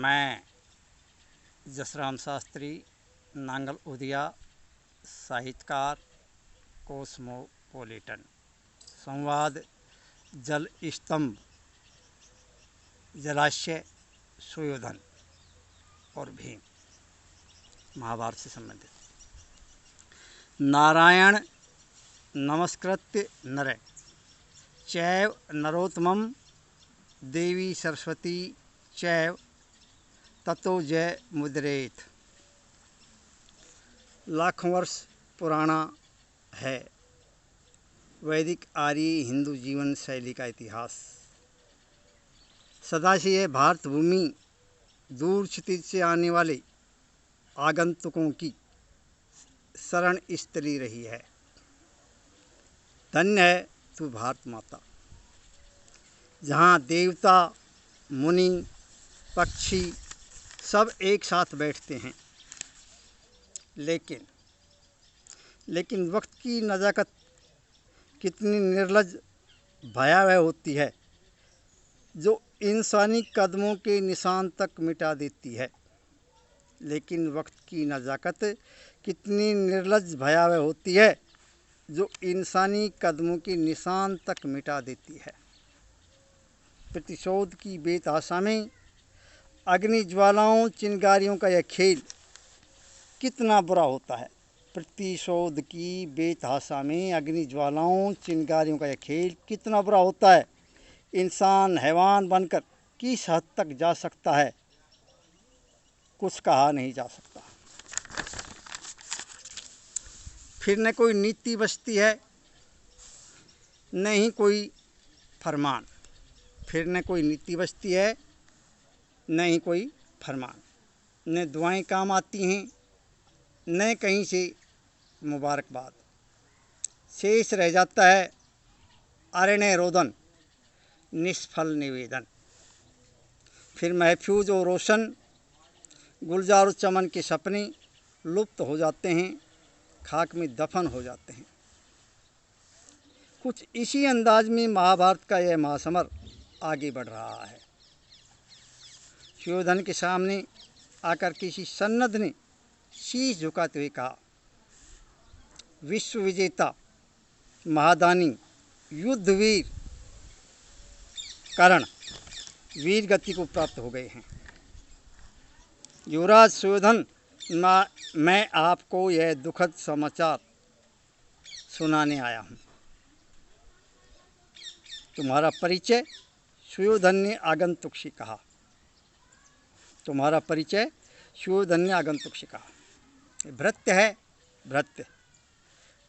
मैं जसराम शास्त्री, नांगल उदिया, साहित्यकार, कोस्मोपोलिटन। संवाद जल स्तंभ, जलाशय, सुयोधन और भीम, महाभारत से संबंधित। नारायण नमस्कृत्य नरे चैव नरोत्तमं देवी सरस्वती चैव ततो जय मुद्रेत। लाखों वर्ष पुराना है वैदिक आर्य हिंदू जीवन शैली का इतिहास। सदा से यह भारत भूमि दूर क्षितिज से आने वाले आगंतुकों की शरण स्थली रही है। धन्य है तू भारत माता, जहाँ देवता, मुनि, पक्षी सब एक साथ बैठते हैं। लेकिन वक्त की नज़ाकत कितनी निर्लज भयावह होती है, जो इंसानी कदमों के निशान तक मिटा देती है। लेकिन वक्त की नज़ाकत कितनी निर्लज भयावह होती है, जो इंसानी कदमों के निशान तक मिटा देती है। प्रतिशोध की बेतहाशा में अग्नि ज्वालाओं चिंगारियों का यह खेल कितना बुरा होता है। प्रतिशोध की बेतहाशा में अग्नि ज्वालाओं चिंगारियों का यह खेल कितना बुरा होता है। इंसान हैवान बनकर किस हद तक जा सकता है, कुछ कहा नहीं जा सकता। फिर न कोई नीति बचती है, न ही कोई फरमान। फिर न कोई नीति बचती है, न ही कोई फरमान। न दुआएं काम आती हैं, न कहीं से मुबारकबाद। शेष रह जाता है अरण्य रोदन, निष्फल निवेदन। फिर महफूज और रोशन गुलजार चमन के सपने लुप्त हो जाते हैं, खाक में दफन हो जाते हैं। कुछ इसी अंदाज में महाभारत का यह महासमर आगे बढ़ रहा है। सुयोधन के सामने आकर किसी सन्नद्ध ने शीश झुकाते हुए कहा, विश्व विजेता, महादानी, युद्धवीर कर्ण वीर गति को प्राप्त हो गए हैं। युवराज सुयोधन, मैं आपको यह दुखद समाचार सुनाने आया हूँ। तुम्हारा परिचय? सुयोधन ने आगंतुक से कहा। तुम्हारा परिचय? सुयोधन ने आगंतुक से कहा। भृत्य है भृत्य,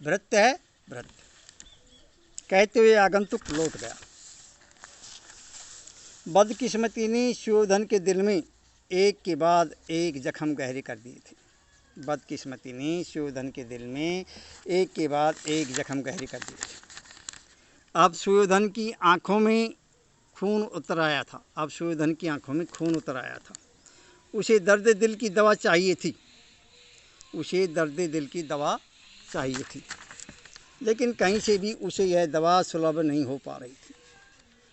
भृत्य है भृत्य, कहते हुए आगंतुक लौट गया। बदकिस्मती ने सुयोधन के दिल में एक के बाद एक जख्म गहरे कर दिए थे। बदकिस्मती ने सुयोधन के दिल में एक के बाद एक जख्म गहरे कर दिए थे। अब सुयोधन की आंखों में खून उतर आया था। अब सुयोधन की आंखों में खून उतर आया था। उसे दर्द दिल की दवा चाहिए थी। उसे दर्द दिल की दवा चाहिए थी, लेकिन कहीं से भी उसे यह दवा सुलभ नहीं हो पा रही थी।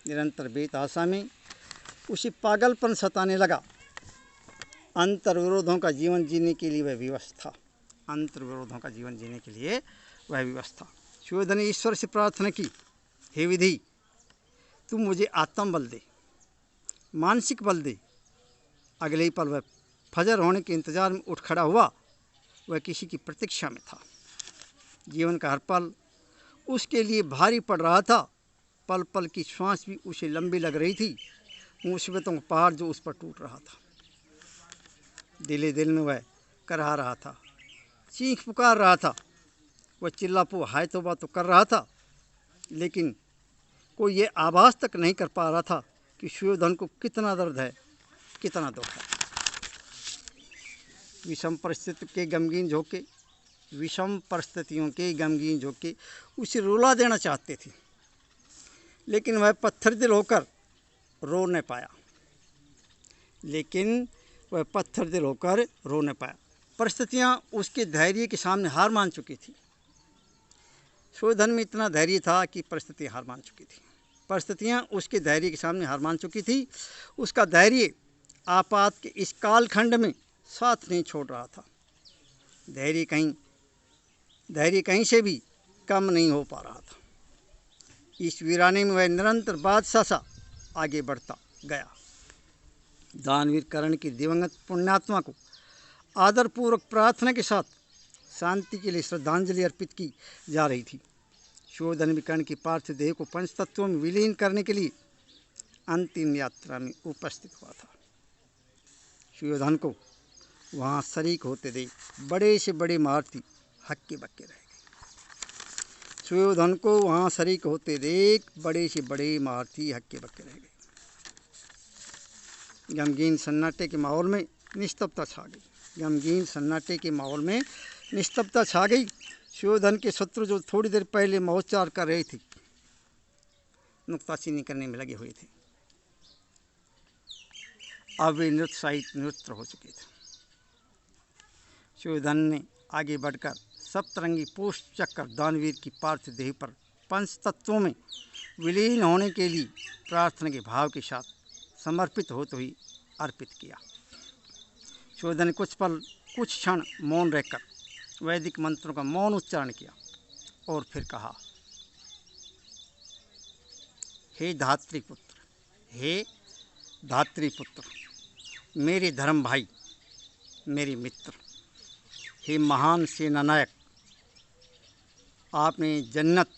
निरंतर बेतहाशा में उसे पागलपन सताने लगा। अंतर्विरोधों का जीवन जीने के लिए वह विवश था। अंतर्विरोधों का जीवन जीने के लिए वह विवश था। सुयोधन ने ईश्वर से प्रार्थना की, हे विधि, तू मुझे आत्मबल दे, मानसिक बल दे। अगले ही पल वह फजर होने के इंतजार में उठ खड़ा हुआ। वह किसी की प्रतीक्षा में था। जीवन का हर पल उसके लिए भारी पड़ रहा था। पल पल की श्वास भी उसे लंबी लग रही थी। मुसीबतों का पहाड़ जो उस पर टूट रहा था। दिले दिल में वह करहा रहा था, चीख पुकार रहा था। वह चिल्लापो हाय तौबा तो कर रहा था, लेकिन कोई ये आभास तक नहीं कर पा रहा था कि सुयोधन को कितना दर्द है, कितना दुख है। विषम परिस्थिति के गमगीन झोंके, विषम परिस्थितियों के गमगीन झोंके उसे रुला देना चाहते थे, लेकिन वह पत्थर दिल होकर रो न पाया। लेकिन वह पत्थर दिल होकर रो न पाया। परिस्थितियाँ उसके धैर्य के सामने हार मान चुकी थी। सुयोधन में इतना धैर्य था कि परिस्थितियाँ हार मान चुकी थी। परिस्थितियाँ उसके धैर्य के सामने हार मान चुकी थी। उसका धैर्य आपात के इस कालखंड में साथ नहीं छोड़ रहा था। धैर्य कहीं से भी कम नहीं हो पा रहा था। इस वीराने में वह निरंतर बादशाह सा आगे बढ़ता गया। दानवीर कर्ण की दिवंगत पुण्यात्मा को आदरपूर्वक प्रार्थना के साथ शांति के लिए श्रद्धांजलि अर्पित की जा रही थी। सुयोधन भी कर्ण की पार्थिव देह को पंच तत्वों में विलीन करने के लिए अंतिम यात्रा में उपस्थित हुआ था। सुयोधन को वहाँ शरीक होते देख बड़े से बड़े महारथी हक्के बक्के रह गए। सुयोधन को वहाँ शरीक होते देख बड़े से बड़े महारथी हक्के बक्के रह गए। गमगीन सन्नाटे के माहौल में निस्तब्धता छा गई। गमगीन सन्नाटे के माहौल में निस्तब्धता छा गई। सुयोधन के शत्रु जो थोड़ी देर पहले महोच्चार कर रहे थे, नुक्ताचीनी करने में लगे हुए थे, अब वे निरुत्साहित हो चुके थे। सुयोधन ने आगे बढ़कर सप्तरंगी पुष्प चक्कर दानवीर की पार्थिव देह पर पंच तत्वों में विलीन होने के लिए प्रार्थना के भाव के साथ समर्पित होते हुए अर्पित किया। सुयोधन ने कुछ क्षण मौन रहकर वैदिक मंत्रों का मौन उच्चारण किया और फिर कहा, हे धात्रीपुत्र, मेरे धर्म भाई, मेरे मित्र, हे महान सेनानायक, आपने जन्नत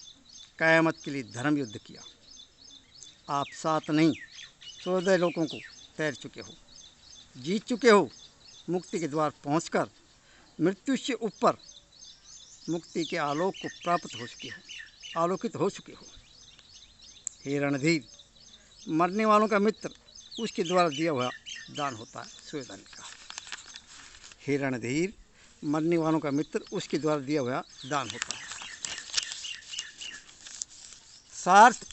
क़यामत के लिए धर्म युद्ध किया। आप 7 नहीं 14 लोगों को तैर चुके हो, जीत चुके हो, मुक्ति के द्वार पहुंचकर मृत्यु से ऊपर मुक्ति के आलोक को प्राप्त हो चुके हो, आलोकित हो चुके हो। हे रणधीर, मरने वालों का मित्र उसके द्वारा दिया हुआ दान होता है। सुयोधन ने कहा, हे रणधीर, मरने वालों का मित्र उसके द्वारा दिया हुआ दान होता है। सार्थ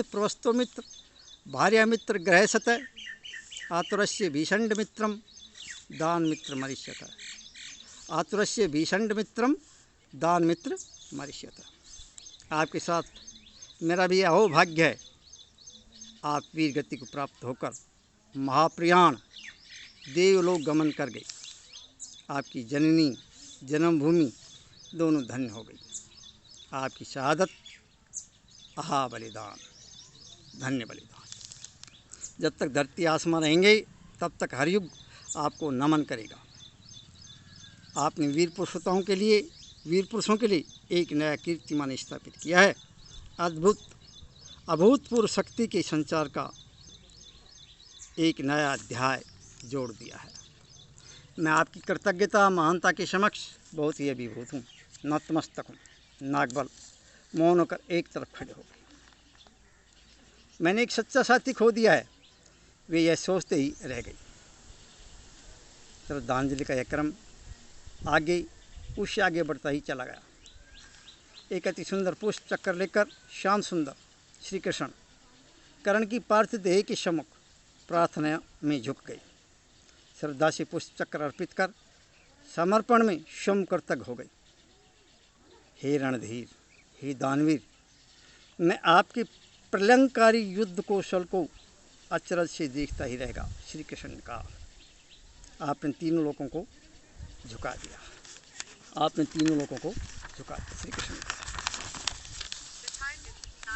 प्रवस्तो मित्र भार्या मित्र ग्रह सतः आतुरस्य भीषण मित्रम दान मित्र मरिष्यत। आतुरस्य भीषण मित्रम दान मित्र मरिष्यत। आपके साथ मेरा भी अहो भाग्य है। आप वीर गति को प्राप्त होकर महाप्रयाण देवलोक गमन कर गई। आपकी जननी जन्मभूमि दोनों धन्य हो गई। आपकी शहादत आहा बलिदान, धन्य बलिदान। जब तक धरती आसमां रहेंगे तब तक हर युग आपको नमन करेगा। आपने वीर पुरुषों के लिए एक नया कीर्तिमान स्थापित किया है। अभूतपूर्व शक्ति के संचार का एक नया अध्याय जोड़ दिया है। मैं आपकी कृतज्ञता महानता के समक्ष बहुत ही अभिभूत हूँ। नतमस्तक हूँ। नागबल मौन होकर एक तरफ खड़े हो गए। मैंने एक सच्चा साथी खो दिया है, वे यह सोचते ही रह गई। श्रद्धांजलि का यह क्रम उससे आगे बढ़ता ही चला गया। एक अति सुंदर पुष्प चक्कर लेकर श्याम सुंदर श्री कृष्ण कर्ण की पार्थिव देह के सम्मुख प्रार्थना में झुक गई। श्रद्धा से पुष्प चक्र अर्पित कर समर्पण में स्वयं कृतज्ञ हो गई। हे रणधीर, हे दानवीर, मैं आपके प्रलंकारी युद्ध कौशल को अचरज से देखता ही रहेगा। श्री कृष्ण ने कहा, आपने तीनों लोगों को झुका दिया। श्री कृष्ण ने कहा,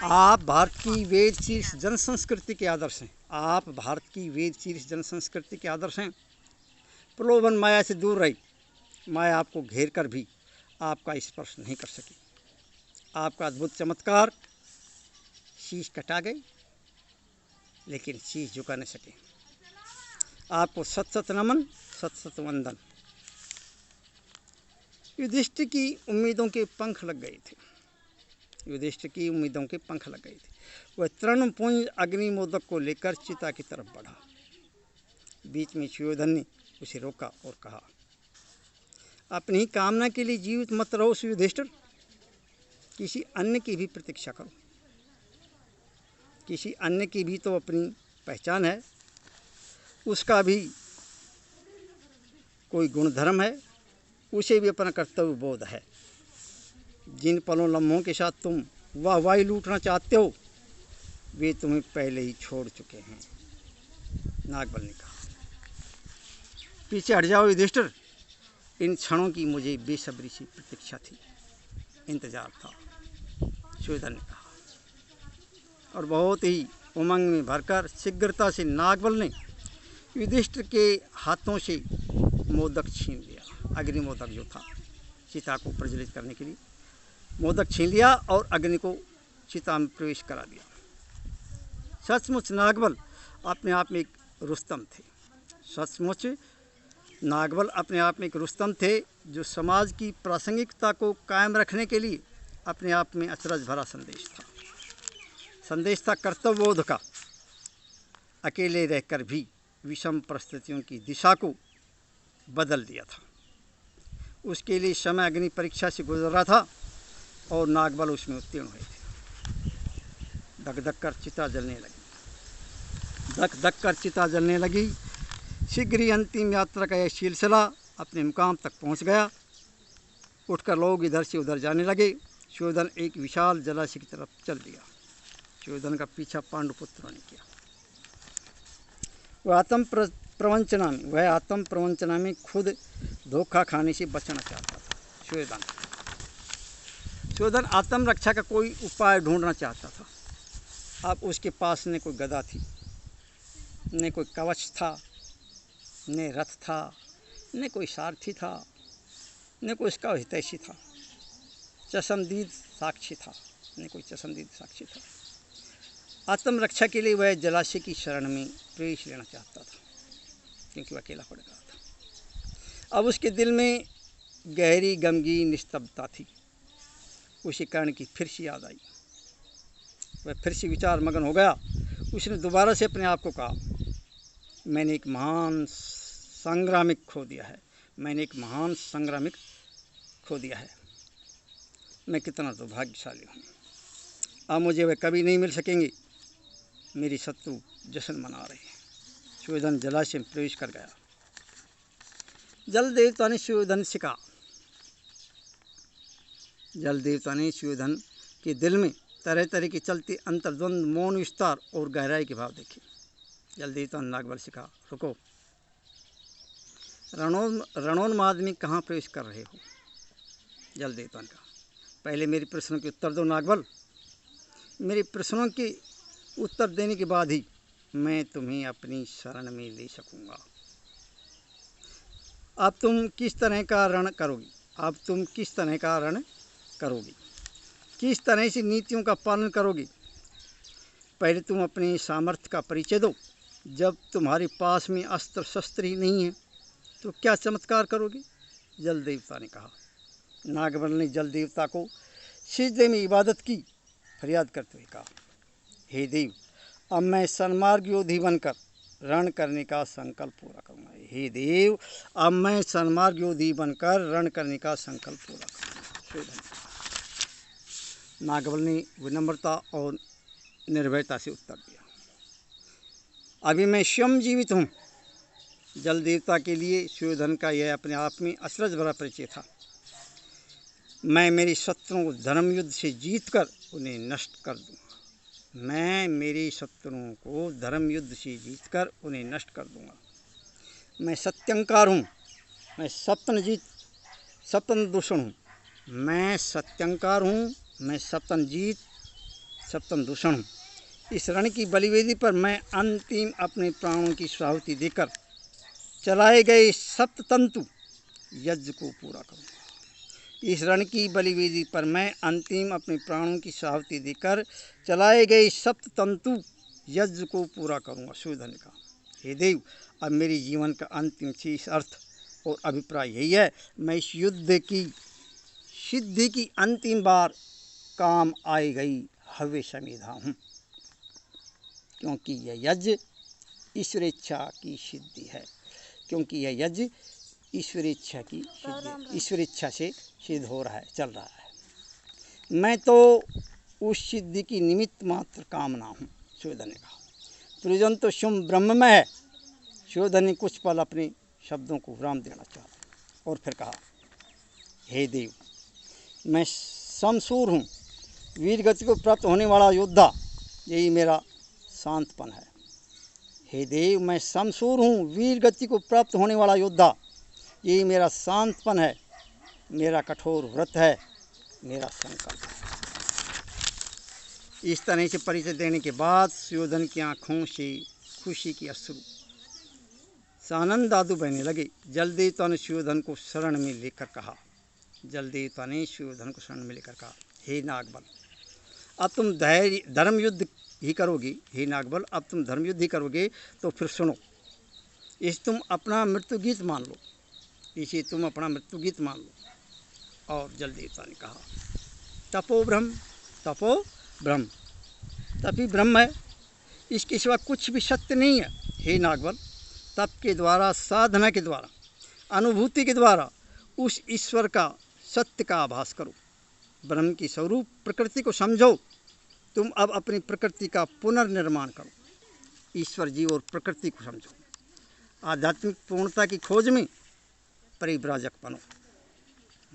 आप भारत की वेद शीर्ष जन संस्कृति के आदर्श हैं। प्रलोभन माया से दूर रही। माया आपको घेर कर भी आपका स्पर्श नहीं कर सकी। आपका अद्भुत चमत्कार, शीश कटा गई लेकिन शीश झुका नहीं सके। आपको सत सत नमन, सत सत वंदन। युधिष्ठिर की उम्मीदों के पंख लग गए थे। वह तृणपुंज अग्निमोदक को लेकर चिता की तरफ बढ़ा। बीच में सुयोधन ने उसे रोका और कहा, अपनी ही कामना के लिए जीवित मत रहो युधिष्ठिर, किसी अन्य की भी प्रतीक्षा करो। किसी अन्य की भी तो अपनी पहचान है, उसका भी कोई गुणधर्म है, उसे भी अपना कर्तव्य बोध है। जिन पलों लम्हों के साथ तुम वाहवाही लूटना चाहते हो वे तुम्हें पहले ही छोड़ चुके हैं। नागबल ने कहा। पीछे हट जाओ युधिष्ठिर, इन क्षणों की मुझे बेसब्री से प्रतीक्षा थी, इंतजार था, सुयोधन ने कहा। और बहुत ही उमंग में भरकर शीघ्रता से नागबल ने युधिष्ठिर के हाथों से मोदक छीन लिया। अग्नि मोदक जो था चिता को प्रज्वलित करने के लिए, मोदक छीन लिया और अग्नि को चिता में प्रवेश करा दिया। सचमुच नागबल अपने आप में एक रुस्तम थे। सचमुच नागबल अपने आप में एक रुस्तम थे, जो समाज की प्रासंगिकता को कायम रखने के लिए अपने आप में अचरज भरा संदेश था कर्तव्यबोध का। अकेले रहकर भी विषम परिस्थितियों की दिशा को बदल दिया था। उसके लिए समय अग्नि परीक्षा से गुजर रहा था और नागबल उसमें उत्तीर्ण हुए थे। धक धक कर चिता जलने लगी। शीघ्र ही अंतिम यात्रा का यह सिलसिला अपने मुकाम तक पहुंच गया। उठकर लोग इधर से उधर जाने लगे। सुयोधन एक विशाल जलाशय की तरफ चल दिया। सुयोधन का पीछा पांडुपुत्रों ने किया। वह आत्म प्रवंचना में खुद धोखा खाने से बचना चाहता था। सुयोधन आत्मरक्षा का कोई उपाय ढूंढना चाहता था। अब उसके पास न कोई गदा थी, न कोई कवच था, न रथ था, न कोई सारथी था, न कोई इसका हितैषी था, चश्मदीद साक्षी था, न कोई चश्मदीद साक्षी था। आत्मरक्षा के लिए वह जलाशय की शरण में प्रवेश लेना चाहता था, क्योंकि वह अकेला पड़ गया था। अब उसके दिल में गहरी गमगीन निस्तब्धता थी। उसी कर्ण की फिर से याद आई। वह फिर से विचार मगन हो गया। उसने दोबारा से अपने आप को कहा, मैंने एक महान संग्रामिक खो दिया है। मैं कितना दुर्भाग्यशाली हूँ। अब मुझे वे कभी नहीं मिल सकेंगे। मेरी शत्रु जश्न मना रहे हैं। सुयोधन जलाशय में प्रवेश कर गया। जल देवता ने सुयोधन के दिल में तरह तरह के चलते अंतर्द्वंद, मौन विस्तार और गहराई के भाव देखे। जल देवता ने नागबल से कहा, रुको, रणोन्माद में कहाँ प्रवेश कर रहे हो? जल देवता ने कहा, पहले मेरे प्रश्नों के उत्तर दो नागबल। मेरे प्रश्नों के उत्तर देने के बाद ही मैं तुम्हें अपनी शरण में ले सकूंगा। अब तुम किस तरह का रण करोगे? किस तरह से नीतियों का पालन करोगे? पहले तुम अपने सामर्थ्य का परिचय दो। जब तुम्हारे पास में अस्त्र शस्त्र ही नहीं है तो क्या चमत्कार करोगे? जल देवता ने कहा। नागबल ने जल देवता को सिजदे में इबादत की, फरियाद करते हुए कहा, हे देव, अब मैं सन्मार्ग योधी बनकर रण करने का संकल्प पूरा करूँगा। हे देव, अब मैं सन्मार्ग योधी बनकर रण करने का संकल्प पूरा करूँगा। नागबल ने विनम्रता और निर्भयता से उत्तर दिया, अभी मैं स्वयं जीवित हूँ। जल देवता के लिए सुयोधन का यह अपने आप में अचरज भरा परिचय था। मैं मेरे शत्रुओं को धर्म युद्ध से जीत कर उन्हें नष्ट कर दूंगा। मैं सत्यंकार हूँ, मैं सप्तन दूषण हूँ। इस रण की बलिवेदी पर मैं अंतिम अपने प्राणों की आहुति देकर चलाए गए सप्ततंतु यज्ञ को पूरा करूँगा। इस रण की बलिवेदी पर मैं अंतिम अपने प्राणों की आहुति देकर चलाए गए सप्ततंतु यज्ञ को पूरा करूँगा। सुयोधन ने कहा, हे देव, अब मेरे जीवन का अंतिम शेष अर्थ और अभिप्राय यही है, मैं इस युद्ध की सिद्धि की अंतिम बार काम आई गई हव्य समेधा हूँ, क्योंकि यह यज्ञ ईश्वरेच्छा की सिद्धि है। ईश्वरेच्छा से सिद्ध हो रहा है, चल रहा है। मैं तो उस सिद्धि की निमित्त मात्र कामना हूँ। सुयोधन ने कहा, सृजन तो शुम ब्रह्ममय है। सुयोधन ने कुछ पल अपने शब्दों को विराम देना चाहा और फिर कहा, हे देव, मैं शमशूर हूँ, वीर गति को प्राप्त होने वाला योद्धा। यही मेरा शांतपन है। हे देव, मैं शमशूर हूँ, वीर गति को प्राप्त होने वाला योद्धा। ये मेरा शांतपन है, मेरा कठोर व्रत है, मेरा संकल्प है। इस तरह से परिचय देने के बाद सुयोधन की आंखों से खुशी की अश्रु सानंद दादू बहने लगे। जलदेवता ने सुयोधन को शरण में लेकर कहा, जलदेवता ने सुयोधन को शरण में लेकर कहा, हे नागबल, अब तुम धर्म युद्ध ही करोगे। हे नागबल, अब तुम धर्म युद्ध ही करोगे तो फिर सुनो, इसे तुम अपना मृत्यु गीत मान लो, इसे तुम अपना मृत्यु गीत मान लो। और जलदेवता ने कहा, तपो ब्रह्म, तपो ब्रह्म, तभी ब्रह्म है, इसके सिवा कुछ भी सत्य नहीं है। हे नागबल, तप के द्वारा, साधना के द्वारा, अनुभूति के द्वारा उस ईश्वर का, सत्य का आभास करो। ब्रह्म की स्वरूप प्रकृति को समझो। तुम अब अपनी प्रकृति का पुनर्निर्माण करो। ईश्वर जीव और प्रकृति को समझो। आध्यात्मिक पूर्णता की खोज में परिव्राजक बनो।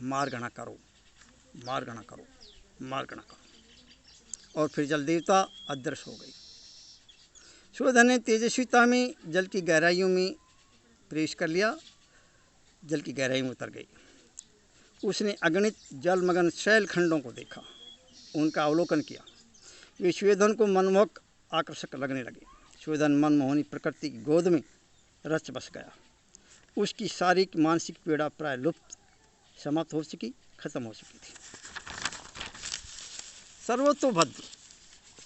मार्ग न करो, मार्ग न करो, मार्ग न करो। और फिर जल देवता अदृश्य हो गई। सुयोधन ने तेजस्विता में जल की गहराइयों में प्रवेश कर लिया, जल की गहराई में उतर गई। उसने अगणित जलमग्न शैल खंडों को देखा, उनका अवलोकन किया। वे सुयोधन को मनमोहक आकर्षक लगने लगे। सुयोधन मनमोहनी प्रकृति की गोद में रच बस गया। उसकी शारीरिक मानसिक पीड़ा प्राय लुप्त, समाप्त हो चुकी, खत्म हो चुकी थी। सर्वतोभद्र,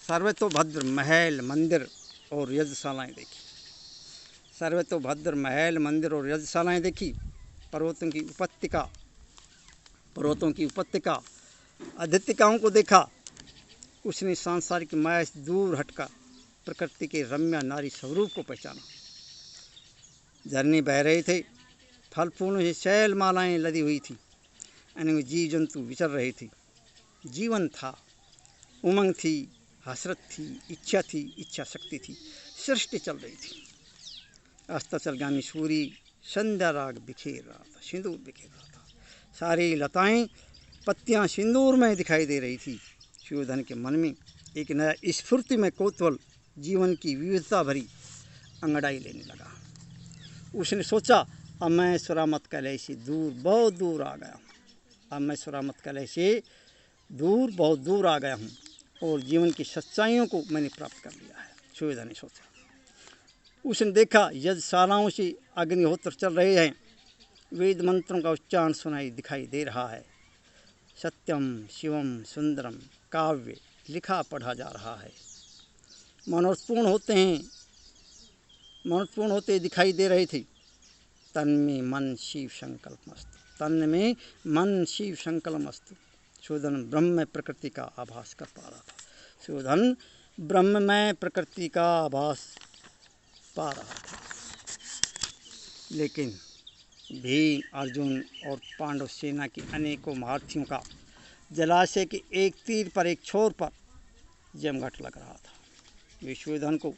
सर्वतोभद्र महल, मंदिर और यज्ञशालाएँ देखी। सर्वतोभद्र महल, मंदिर और यज्ञशालाएँ देखी। पर्वतों की उपत्यका, आदित्यकाओं को देखा। उसने सांसारिक माया से दूर हटकर प्रकृति के रम्य नारी स्वरूप को पहचाना। झरने बह रहे थे, फल फूलों से शैल मालाएँ लदी हुई थी, अनेक जीव जंतु विचर रहे थे। जीवन था, उमंग थी, हसरत थी, इच्छा शक्ति थी, सृष्टि चल रही थी। अस्ताचलगामी सूर्य संध्या राग बिखेर रहा था, सिंदूर बिखेर रहा था। सारी लताएं, पत्तियां सिंदूर में दिखाई दे रही थी। सुयोधन के मन में एक नया स्फूर्ति में कौतूहल, जीवन की विविधता भरी अंगड़ाई लेने लगा। उसने सोचा, अब मैं सुरामत कलह से दूर, बहुत दूर आ गया हूँ। अब मैं सुरामत कलह से दूर, बहुत दूर आ गया हूँ और जीवन की सच्चाइयों को मैंने प्राप्त कर लिया है। सुयोधन ने सोचा। उसने देखा, यज्ञशालाओं से अग्निहोत्र चल रहे हैं, वेद मंत्रों का उच्चारण सुनाई दिखाई दे रहा है। सत्यम शिवम सुंदरम काव्य लिखा पढ़ा जा रहा है। मनोरथपूर्ण होते दिखाई दे रहे थे। तन में मन शिव संकल्पमस्तु, तन में मन शिव संकल्पमस्तु। सुयोधन ब्रह्म में प्रकृति का आभास कर पा रहा था। सुयोधन ब्रह्म में प्रकृति का आभास पा रहा था। लेकिन भीम, अर्जुन और पांडव सेना के अनेकों महारथियों का जलाशय के एक तीर पर, एक छोर पर जमघट लग रहा था। वे सुयोधन को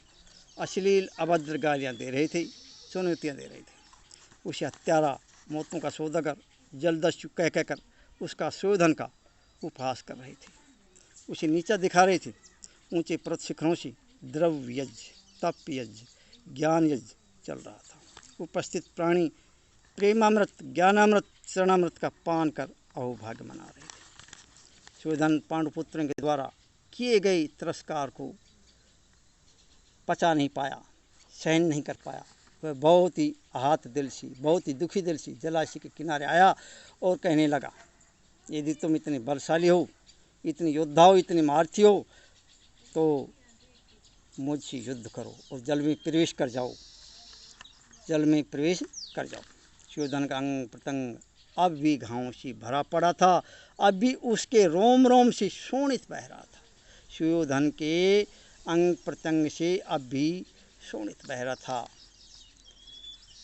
अश्लील अभद्र गालियाँ दे रहे थे, चुनौतियाँ दे रहे थे। उसे हत्यारा, मौतों का सौदागर, जलदस्यु कह कहकर उसका, सुयोधन का उपहास कर रहे थे। उसे नीचा दिखा रहे थे। ऊंचे पर्वत शिखरों से द्रव्य यज्ञ, तप यज्ञ, ज्ञान यज्ञ चल रहा था। उपस्थित प्राणी प्रेमामृत, ज्ञानामृत, शरणामृत का पान कर अहोभाग्य मना रहे थे। सुयोधन पांडुपुत्रों के द्वारा किए गए तिरस्कार को पचा नहीं पाया, सहन नहीं कर पाया। वह बहुत ही आहत दिल से, बहुत ही दुखी दिल से जलाशय के किनारे आया और कहने लगा, यदि तुम इतने बलशाली हो, इतने योद्धा हो, इतने महारथी हो, तो मुझसे युद्ध करो और जल में प्रवेश कर जाओ, जल में प्रवेश कर जाओ। सुयोधन का अंग प्रत्यंग अब भी घावों से भरा पड़ा था, अब भी उसके रोम रोम से शोणित बह रहा था। सुयोधन के अंग प्रत्यंग से अब भी शोणित बह रहा था,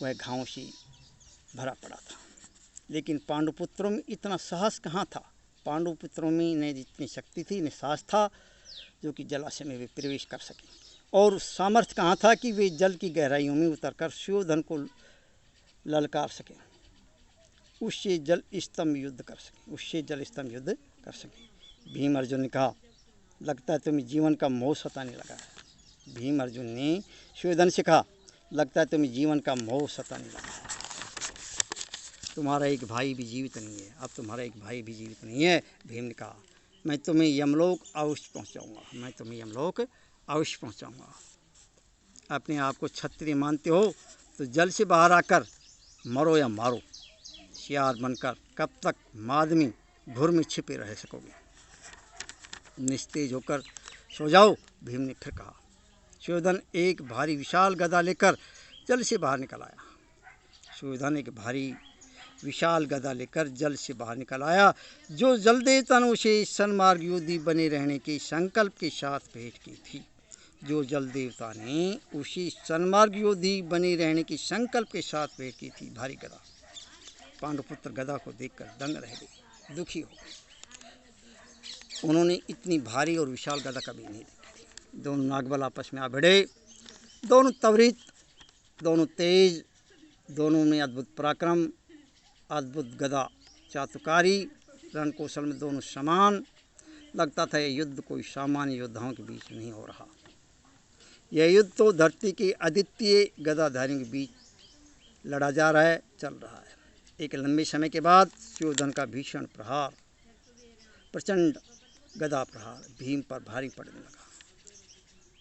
वह घावों से भरा पड़ा था। लेकिन पांडुपुत्रों में इतना साहस कहाँ था। पांडुपुत्रों में न जितनी शक्ति थी, न साहस था जो कि जलाशय में वे प्रवेश कर सकें, और सामर्थ्य कहाँ था कि वे जल की गहराइयों में उतरकर सुयोधन को ललकार सकें, उससे जल स्तंभ युद्ध कर सकें, उससे जल स्तंभ युद्ध कर सकें। भीम अर्जुन ने कहा, लगता है तुम्हें जीवन का मोह सताने लगा है। भीम अर्जुन ने सुयोधन से कहा, लगता है तुम्हें जीवन का मोह सताने लगा। तुम्हारा एक भाई भी जीवित नहीं है, अब तुम्हारा एक भाई भी जीवित नहीं है। भीम ने कहा, मैं तुम्हें यमलोक अवश्य पहुंचाऊंगा, मैं तुम्हें यमलोक अवश्य पहुंचाऊंगा। अपने आप को क्षत्रिय मानते हो तो जल से बाहर आकर मरो या मारो, सियार बनकर कब तक मादमी घुर में छिपे रह सकोगे। निस्तेज होकर सो जाओ, भीम ने फिर कहा। सुयोधन एक भारी विशाल गदा लेकर जल से बाहर निकल आया। सुयोधन एक भारी विशाल गदा लेकर जल से बाहर निकल आया। जो जल देवता ने उसे सन्मार्ग योद्धी बने रहने के संकल्प के साथ भेंट की थी, जो जल देवता ने उसी सन्मार्ग योद्धी बने रहने के संकल्प के साथ भेंट की थी, भारी गदा। पांडुपुत्र गदा को देखकर दंग रह गए, दुखी हो गए। उन्होंने इतनी भारी और विशाल गदा कभी नहीं देखी थी। दोनों नागबल आपस में आ भिड़े, दोनों त्वरित, दोनों तेज, दोनों में अद्भुत पराक्रम, अद्भुत गदा चातुकारी, रण कौशल में दोनों समान। लगता था यह युद्ध कोई सामान्य योद्धाओं के बीच नहीं हो रहा, यह युद्ध तो धरती के अद्वितीय गदाधारियों के बीच लड़ा जा रहा है, चल रहा है। एक लंबे समय के बाद सुयोधन का भीषण प्रहार, प्रचंड गदा प्रहार भीम पर भारी पड़ने लगा।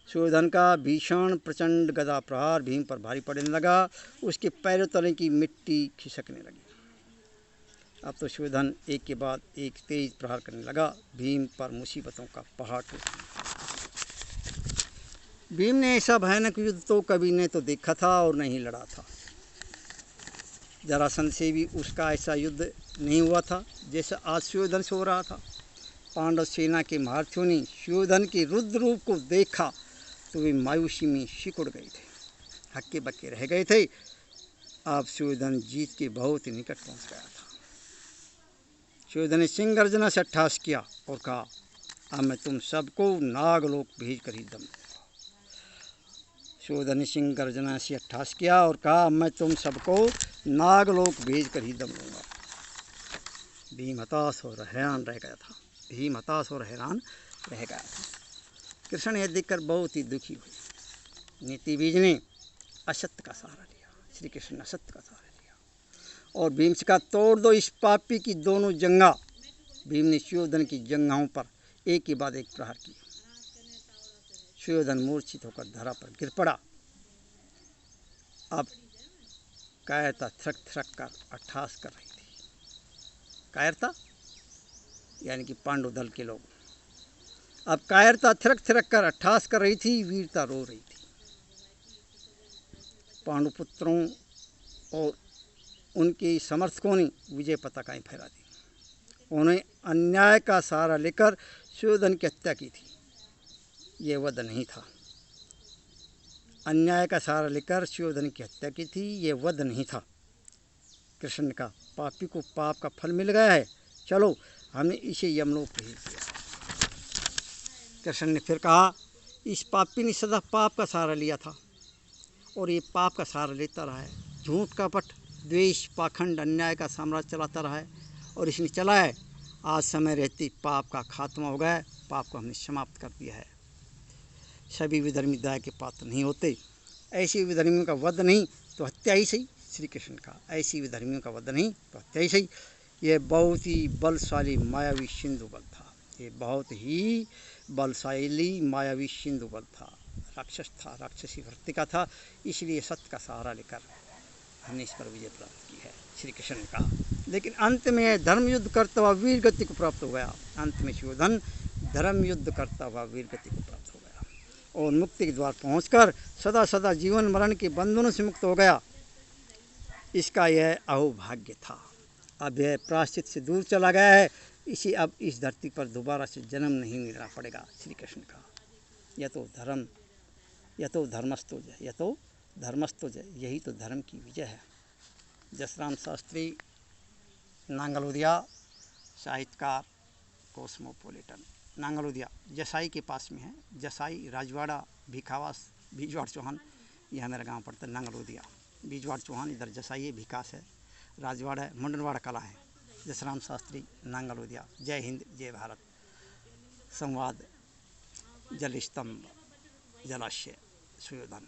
सुयोधन का भीषण प्रचंड गदा प्रहार भीम पर भारी पड़ने लगा। उसके पैरों तले की मिट्टी खिसकने लगी। अब तो सुयोधन एक के बाद एक तेज प्रहार करने लगा। भीम पर मुसीबतों का पहाड़ टूट गया। भीम ने ऐसा भयानक युद्ध तो कभी ने तो देखा था और नहीं लड़ा था। जरासंध से भी उसका ऐसा युद्ध नहीं हुआ था जैसा आज सुयोधन से हो रहा था। पांडव सेना के महारथियों ने सुयोधन के रुद्र रूप को देखा तो वे मायूसी में सिकुड़ गए थे, हक्के बक्के रह गए थे। अब सुयोधन जीत के बहुत ही निकट पहुंच गया था। सुयोधन ने सिंह गर्जना से अट्टहास किया और कहा, अब मैं तुम सबको नागलोक भेज कर ही दम दूंगा। सुयोधन ने सिंह गर्जना से अट्टहास किया और कहा, मैं तुम सबको नागलोक भेज कर ही दम दूंगा। भीम हताश और हैरान रह गया था। भीम हताश और हैरान रह गया था। कृष्ण यह देखकर बहुत ही दुखी हुए। नीति बीज ने असत्य का सहारा लिया। श्री कृष्ण ने असत्य का सहारा लिया और भीम से कहा, तोड़ दो इस पापी की दोनों जंघा। भीम ने सुयोधन की जंघाओं पर एक के बाद एक प्रहार किए। सुयोधन मूर्छित होकर धरा पर गिर पड़ा। अब कायरता थरक थरक कर अट्टहास कर रही थी। कायरता यानी कि पांडव दल के लोग। अब कायरता थिरक थिरक कर अट्टहास कर रही थी, वीरता रो रही थी। पांडुपुत्रों और उनके समर्थकों ने विजय पताकाएं फहरा दी। उन्होंने अन्याय का सहारा लेकर सुयोधन की हत्या की थी। ये वध नहीं था। अन्याय का सहारा लेकर सुयोधन की हत्या की थी, ये वध नहीं था। कृष्ण ने कहा, पापी को पाप का फल मिल गया है, चलो हमने इसे यमलोक भेज दिया। कृष्ण ने फिर कहा, इस पापी ने सदा पाप का सहारा लिया था और ये पाप का सहारा लेता रहा है। झूठ कपट द्वेष पाखंड अन्याय का साम्राज्य चलाता रहा है और इसने चला है। आज समय रहते पाप का खात्मा हो गया है, पाप को हमने समाप्त कर दिया है। सभी विधर्मी दया के पात्र नहीं होते। ऐसे विधर्मियों का वध नहीं तो हत्या ही सही। श्री कृष्ण का ऐसी विधर्मियों का वध नहीं तो हत्या ही सही। यह बहुत ही बलशाली मायावी सिंधु बल था। ये बहुत ही बलशाली मायावी सिंधु बल था। राक्षस था, राक्षसी वृत्ति का था। इसलिए सत्य का सहारा लेकर हमने इस पर विजय प्राप्त की है। श्री कृष्ण ने कहा, लेकिन अंत में धर्म युद्ध करता हुआ वीर गति को प्राप्त हो गया। अंत में सुयोधन धर्म युद्ध करता हुआ वीर गति को प्राप्त हो गया और मुक्ति के द्वार पहुंचकर सदा सदा जीवन मरण के बंधनों से मुक्त हो गया। इसका यह अहोभाग्य था। अब यह प्रायश्चित से दूर चला गया है। इसे अब इस धरती पर दोबारा से जन्म नहीं लेना पड़ेगा। श्री कृष्ण का यह तो धर्मस्तु जय, यह तो धर्मस्तु जय, यही तो धर्म की विजय है। जसराम शास्त्री, नांगलोदिया, साहित्यकार, कॉस्मोपॉलिटन। नांगलोदिया जसाई के पास में है। जसाई राजवाड़ा भिखावास बीजवाड़ चौहान, यह मेरा गांव पड़ता है। नांगलोदिया बीजवाड़ चौहान, इधर जसाई है, भिकास है, राजवाड़ा है, मुंडनवाड़ा कला है। जसराम शास्त्री, नांगलोदिया। जय हिंद, जय भारत। संवाद जल स्तंभ। जलाशय सुयोधन।